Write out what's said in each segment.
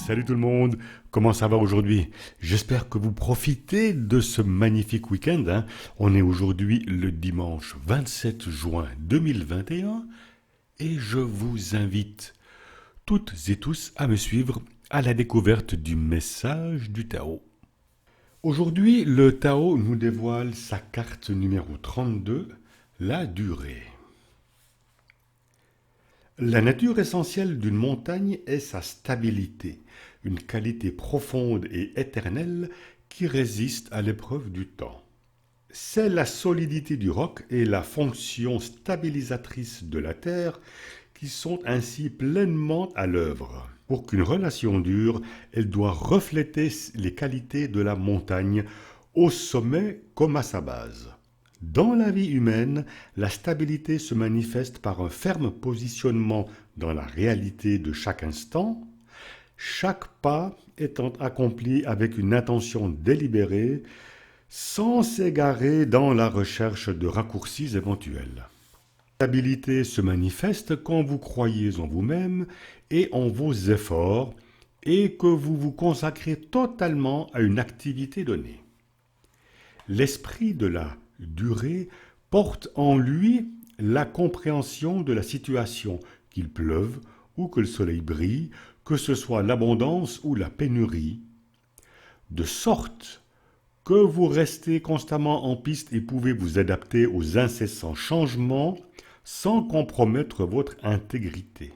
Salut tout le monde, comment ça va aujourd'hui? J'espère que vous profitez de ce magnifique week-end, hein. On est aujourd'hui le dimanche 27 juin 2021 et je vous invite toutes et tous à me suivre à la découverte du message du Tao. Aujourd'hui, le Tao nous dévoile sa carte numéro 32, la durée. La nature essentielle d'une montagne est sa stabilité, une qualité profonde et éternelle qui résiste à l'épreuve du temps. C'est la solidité du roc et la fonction stabilisatrice de la terre qui sont ainsi pleinement à l'œuvre. Pour qu'une relation dure, elle doit refléter les qualités de la montagne au sommet comme à sa base. Dans la vie humaine, la stabilité se manifeste par un ferme positionnement dans la réalité de chaque instant, chaque pas étant accompli avec une intention délibérée, sans s'égarer dans la recherche de raccourcis éventuels. La stabilité se manifeste quand vous croyez en vous-même et en vos efforts et que vous vous consacrez totalement à une activité donnée. L'esprit de la durée porte en lui la compréhension de la situation, qu'il pleuve ou que le soleil brille, que ce soit l'abondance ou la pénurie, de sorte que vous restez constamment en piste et pouvez vous adapter aux incessants changements sans compromettre votre intégrité.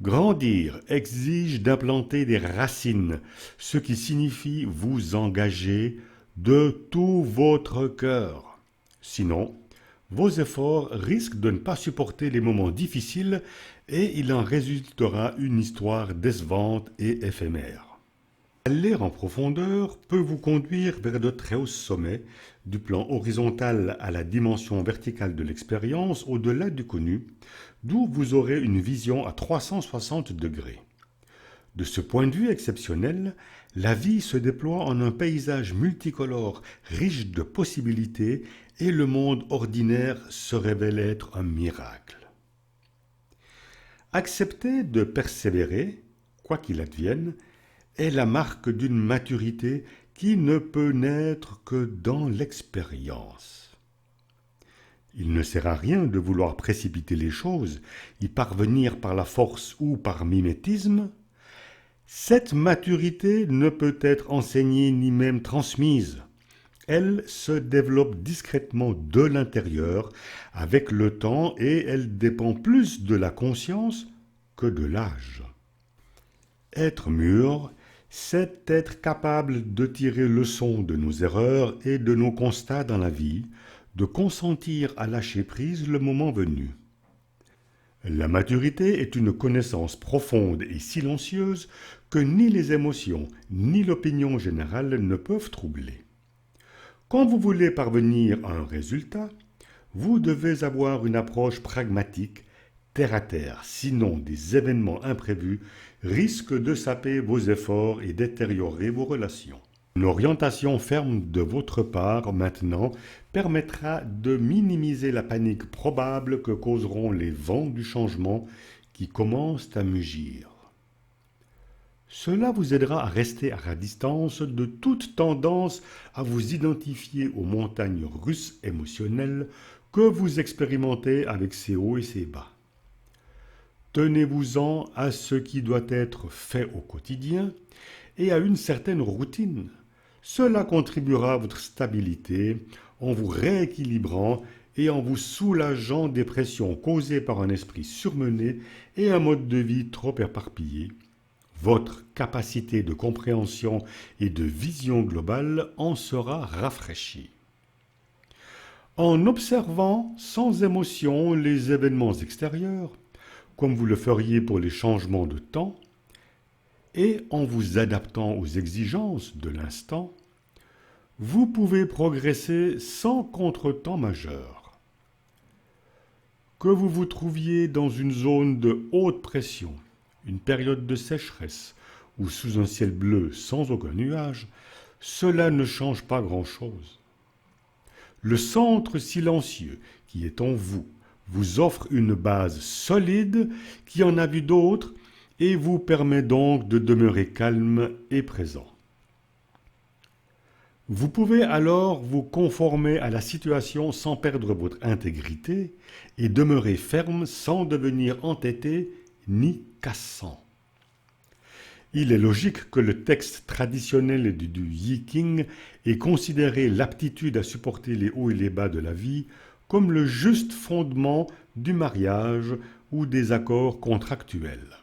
Grandir exige d'implanter des racines, ce qui signifie vous engager de tout votre cœur. Sinon, vos efforts risquent de ne pas supporter les moments difficiles et il en résultera une histoire décevante et éphémère. Aller en profondeur peut vous conduire vers de très hauts sommets, du plan horizontal à la dimension verticale de l'expérience, au-delà du connu, d'où vous aurez une vision à 360 degrés. De ce point de vue exceptionnel, la vie se déploie en un paysage multicolore, riche de possibilités, et le monde ordinaire se révèle être un miracle. Accepter de persévérer, quoi qu'il advienne, est la marque d'une maturité qui ne peut naître que dans l'expérience. Il ne sert à rien de vouloir précipiter les choses, y parvenir par la force ou par mimétisme. Cette maturité ne peut être enseignée ni même transmise. Elle se développe discrètement de l'intérieur avec le temps et elle dépend plus de la conscience que de l'âge. Être mûr, c'est être capable de tirer leçon de nos erreurs et de nos constats dans la vie, de consentir à lâcher prise le moment venu. La maturité est une connaissance profonde et silencieuse que ni les émotions ni l'opinion générale ne peuvent troubler. Quand vous voulez parvenir à un résultat, vous devez avoir une approche pragmatique, terre à terre, sinon des événements imprévus risquent de saper vos efforts et détériorer vos relations. Une orientation ferme de votre part maintenant permettra de minimiser la panique probable que causeront les vents du changement qui commencent à mugir. Cela vous aidera à rester à la distance de toute tendance à vous identifier aux montagnes russes émotionnelles que vous expérimentez avec ses hauts et ses bas. Tenez-vous-en à ce qui doit être fait au quotidien et à une certaine routine. Cela contribuera à votre stabilité en vous rééquilibrant et en vous soulageant des pressions causées par un esprit surmené et un mode de vie trop éparpillé. Votre capacité de compréhension et de vision globale en sera rafraîchie. En observant sans émotion les événements extérieurs, comme vous le feriez pour les changements de temps, et en vous adaptant aux exigences de l'instant, vous pouvez progresser sans contretemps majeur. Que vous vous trouviez dans une zone de haute pression, une période de sécheresse ou sous un ciel bleu sans aucun nuage, cela ne change pas grand-chose. Le centre silencieux qui est en vous vous offre une base solide qui en a vu d'autres et vous permet donc de demeurer calme et présent. Vous pouvez alors vous conformer à la situation sans perdre votre intégrité et demeurer ferme sans devenir entêté ni cassant. Il est logique que le texte traditionnel du Yi King ait considéré l'aptitude à supporter les hauts et les bas de la vie comme le juste fondement du mariage ou des accords contractuels.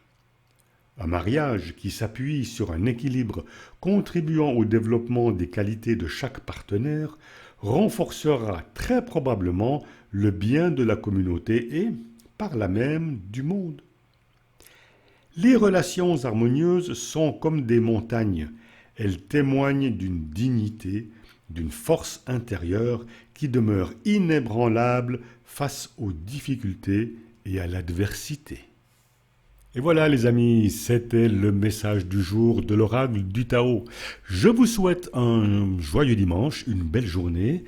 Un mariage qui s'appuie sur un équilibre contribuant au développement des qualités de chaque partenaire renforcera très probablement le bien de la communauté et, par là même, du monde. Les relations harmonieuses sont comme des montagnes. Elles témoignent d'une dignité, d'une force intérieure qui demeure inébranlable face aux difficultés et à l'adversité. Et voilà les amis, c'était le message du jour de l'oracle du Tao. Je vous souhaite un joyeux dimanche, une belle journée,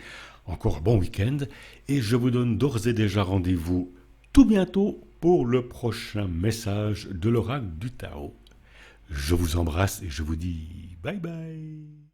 encore un bon week-end, et je vous donne d'ores et déjà rendez-vous tout bientôt pour le prochain message de l'oracle du Tao. Je vous embrasse et je vous dis bye bye.